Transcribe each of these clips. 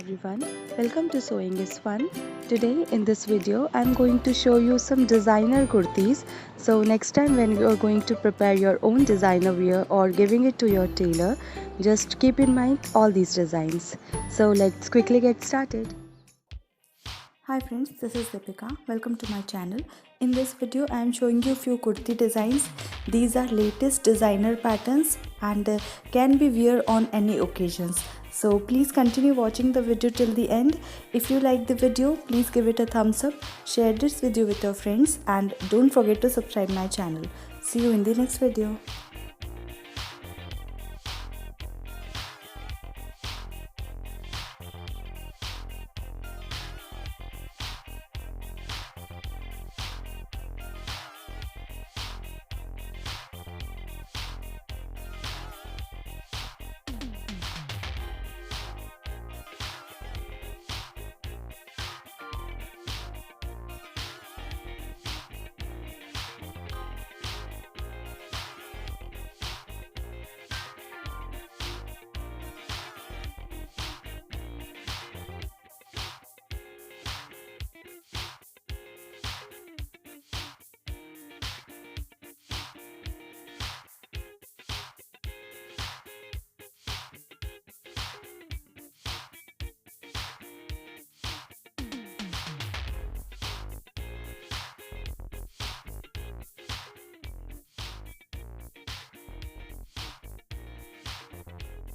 everyone, welcome to Sewing is Fun. Today in this video I'm going to show you some designer kurtis. So next time when you are going to prepare your own designer wear or giving it to your tailor, just keep in mind all these designs. So let's quickly get started. Hi friends, this is Deepika. Welcome to my channel. In this video I am showing you few kurti designs. These are latest designer patterns and can be wear on any occasions. So please continue watching the video till the end. If you like the video, please give it a thumbs up, share this video with your friends and don't forget to subscribe my channel. See you in the next video.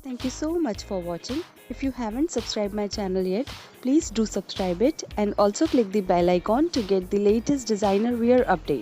Thank you so much for watching. If you haven't subscribed my channel yet, please do subscribe it and also click the bell icon to get the latest designer wear update.